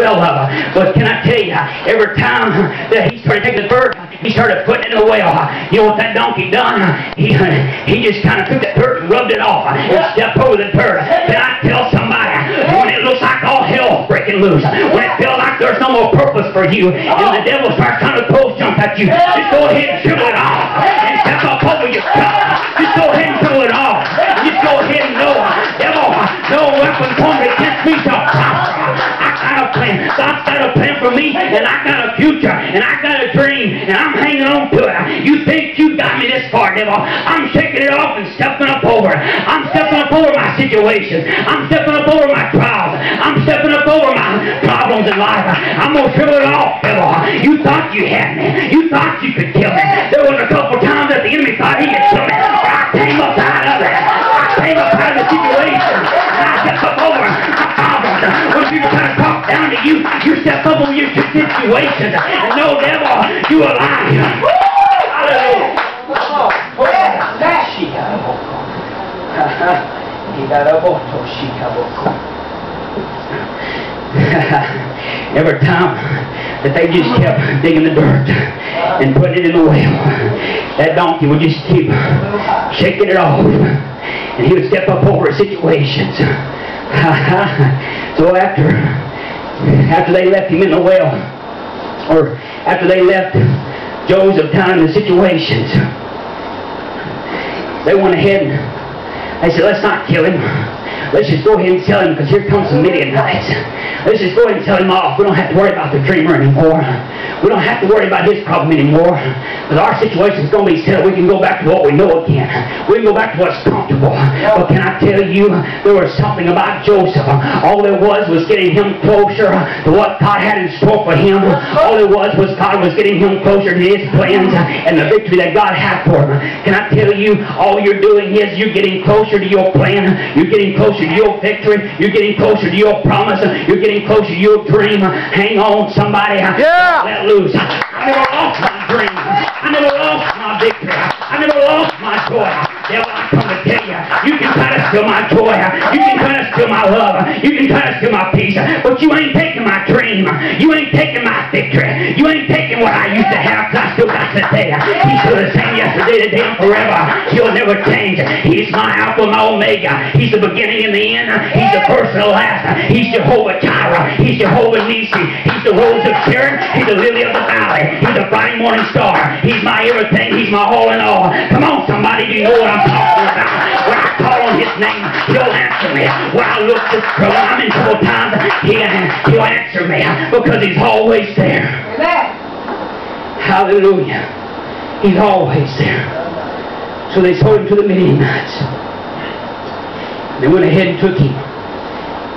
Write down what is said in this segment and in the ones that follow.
well of. But can I tell you, every time that he started taking the dirt, he started putting it in the well. You know what that donkey done? He just kind of took the dirt and rubbed it off and stepped over the dirt. Can I tell somebody, when it looks like all hell's breaking loose, when it feels like there's no more purpose for you, and the devil starts trying to post jump at you, just go ahead and dribble it off and step up over your cup. Just go ahead and dribble it off. Just go ahead and know, devil, no weapon formed against me shall prosper. I got a plan. God's got a plan for me, and I got a future, and I got a dream, and I'm hanging on to it. You think you got me this far, devil? I'm shaking it off and stepping up over. I'm stepping up over my situations. I'm stepping up over my trials. I'm stepping up over my problems in life. I'm going to dribble it off, devil. You thought you had me. You thought you could kill me. There was a couple times that the enemy thought he could kill me. But I came up out of it. I came up out of the situation. And I stepped up over my problems. When people try to talk down to you, you step up over your situations. And no, devil, you are lying. Hallelujah. Every time that they just kept digging the dirt and putting it in the well, that donkey would just keep shaking it off, and he would step up over situations. So after they left him in the well, or after they left Joseph down in the situations, they went ahead and they said, let's not kill him. Let's just go ahead and sell him, because here comes some Midianites. Let's just go ahead and sell him off. We don't have to worry about the dreamer anymore. We don't have to worry about his problem anymore, because our situation is going to be settled. We can go back to what we know again. We can go back to what's comfortable. But can I tell you, there was something about Joseph. All there was getting him closer to what God had in store for him. All it was God was getting him closer to his plans and the victory that God had for him. Can I tell you, all you're doing is you're getting closer to your plan. You're getting closer to your victory. You're getting closer to your promise. You're getting closer to your dream. Hang on, somebody. Let loose. I never lost my dream. I never lost my victory. I never lost my joy. Devil, I come to tell you, you can try to steal my joy. You can try to steal my love. You can try to steal my peace. But you ain't taking my dream. You ain't taking my victory. You ain't taking what I used to have, because I still got to tell you. He's still the same yesterday, today, and forever. He'll never change. He's my Alpha, my Omega. He's the beginning and the end. He's the first and the last. He's Jehovah Jireh. He's Jehovah Nissi. He's the Rose of Sharon. He's the Lily of the Valley. He's the bright morning star. He's my everything. He's my all in all. Come on, somebody, do you know what I'm talking about? When I call on his name, he'll answer me. When I look for trouble, I'm in trouble times, he'll answer me, because he's always there. Amen. Hallelujah. He's always there. So they sold him to the Midianites. They went ahead and took him.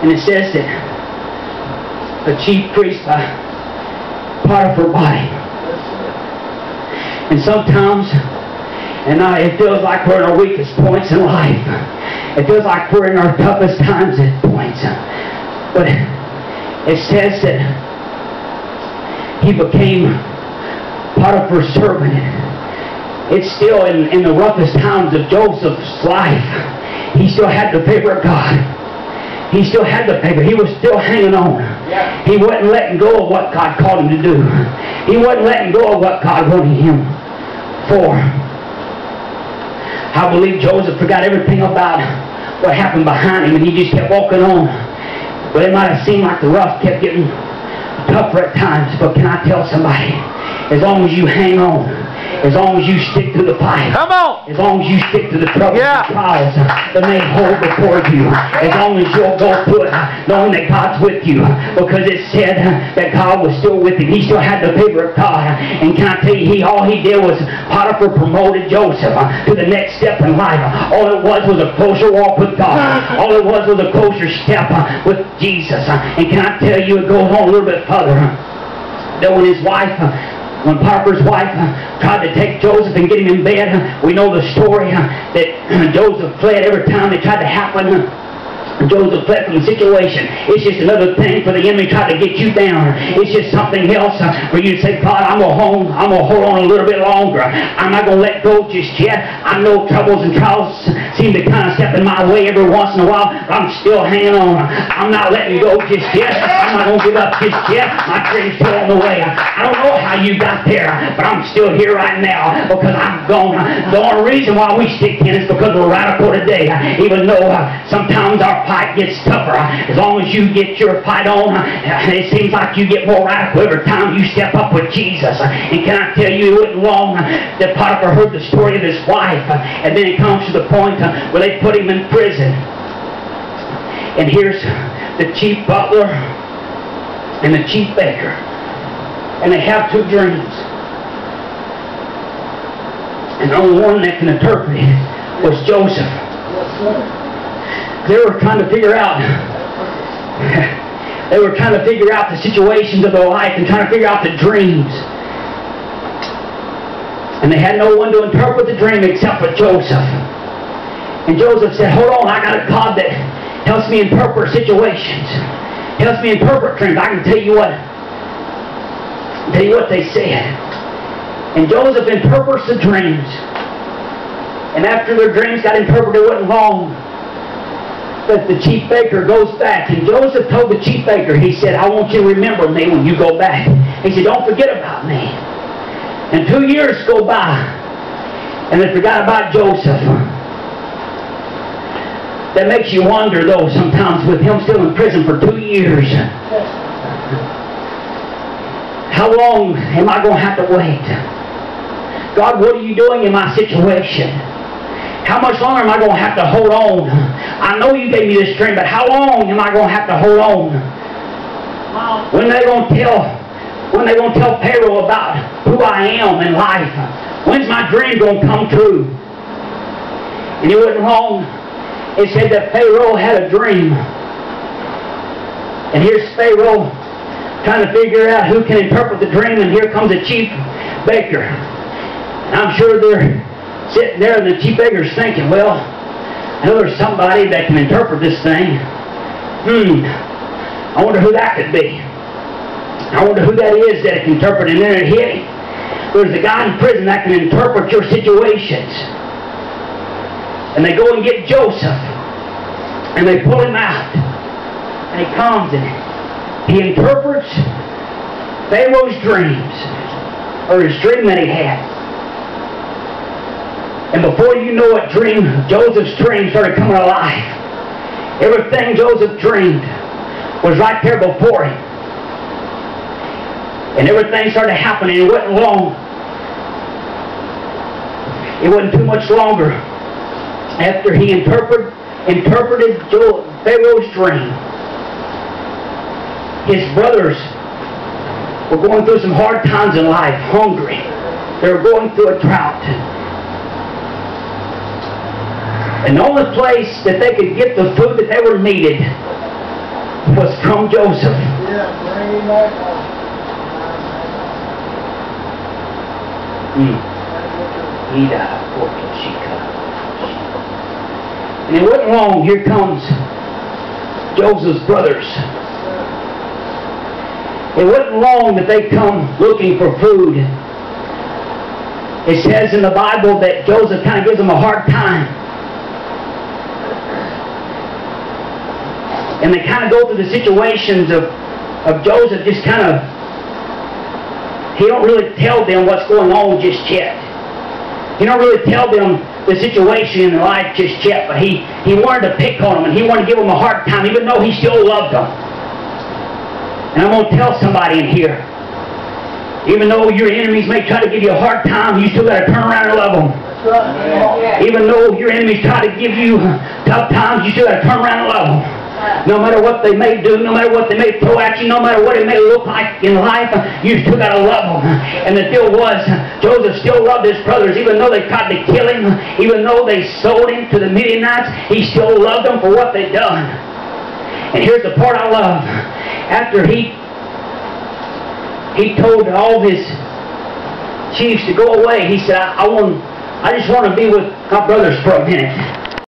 And it says that the chief priest Potiphar bought him. And sometimes, it feels like we're in our weakest points in life. It feels like we're in our toughest times at points. But it says that he became Potiphar's servant. It's still in the roughest times of Joseph's life. He still had the favor of God. He still had the favor. He was still hanging on. He wasn't letting go of what God called him to do. He wasn't letting go of what God wanted him for. I believe Joseph forgot everything about what happened behind him, and he just kept walking on. But it might have seemed like the rough kept getting tougher at times. But can I tell somebody, as long as you hang on, as long as you stick to the fight, come on, as long as you stick to the troubles and trials that may hold before you, as long as you'll go through it, knowing that God's with you, because it said that God was still with him. He still had the favor of God. And can I tell you, all he did was Potiphar promoted Joseph to the next step in life. All it was a closer walk with God. All it was a closer step with Jesus. And can I tell you, it goes on a little bit further. That when Potiphar's wife tried to take Joseph and get him in bed, we know the story that Joseph fled every time it tried to happen. Joseph fled from the situation. It's just another thing for the enemy try to get you down. It's just something else for you to say, God, I'm going to hold on a little bit longer. I'm not going to let go just yet. I know troubles and trials seem to kind of step in my way every once in a while, but I'm still hanging on. I'm not letting go just yet. I'm not going to give up just yet. My dream's still on the way. I don't know how you got there, but I'm still here right now because I'm gone. The only reason why we stick in is because we're radical today. Even though sometimes our fight gets tougher. As long as you get your fight on, it seems like you get more radical every time you step up with Jesus. And can I tell you, it wasn't long that Potiphar heard the story of his wife, and then it comes to the point where they put him in prison. And here's the chief butler and the chief baker, and they have two dreams. And the only one that can interpret it was Joseph. They were trying to figure out the situations of their life and trying to figure out the dreams. And they had no one to interpret the dream except for Joseph. And Joseph said, hold on, I got a God that helps me interpret situations, helps me interpret dreams. I can tell you what they said. And Joseph interprets the dreams. And after their dreams got interpreted, it wasn't long that the chief baker goes back. And Joseph told the chief baker, he said, I want you to remember me when you go back. He said, don't forget about me. And 2 years go by, and they forgot about Joseph. That makes you wonder, though, sometimes with him still in prison for 2 years. How long am I going to have to wait? God, what are you doing in my situation? How much longer am I going to have to hold on? I know you gave me this dream, but how long am I going to have to hold on? When are they going to tell Pharaoh about who I am in life? When's my dream going to come true? And it wasn't long. It said that Pharaoh had a dream. And here's Pharaoh trying to figure out who can interpret the dream, and here comes the chief baker. And I'm sure they're sitting there, and the chief baker's thinking, well, I know there's somebody that can interpret this thing. I wonder who that could be. I wonder who that is that can interpret. And then it hit him. There's a guy in prison that can interpret your situations. And they go and get Joseph, and they pull him out, and he comes and he interprets Pharaoh's dreams, or his dream that he had. And before you know it, Joseph's dream started coming alive. Everything Joseph dreamed was right there before him. And everything started happening. It wasn't long. It wasn't too much longer after he interpreted Pharaoh's dream. His brothers were going through some hard times in life, hungry. They were going through a drought. And the only place that they could get the food that they were needed was from Joseph. And it wasn't long, here comes Joseph's brothers. It wasn't long that they come looking for food. It says in the Bible that Joseph kind of gives them a hard time. And they kind of go through the situations of Joseph, just kind of, he don't really tell them what's going on just yet. He don't really tell them the situation in their life just yet, but he wanted to pick on them, and he wanted to give them a hard time, even though he still loved them. And I'm going to tell somebody in here, even though your enemies may try to give you a hard time, you still got to turn around and love them. Even though your enemies try to give you tough times, you still got to turn around and love them. No matter what they may do, no matter what they may throw at you, no matter what it may look like in life, you still got to love them. And the deal was, Joseph still loved his brothers, even though they tried to kill him, even though they sold him to the Midianites, he still loved them for what they'd done. And here's the part I love. After he told all his chiefs to go away, he said, I just want to be with my brothers for a minute.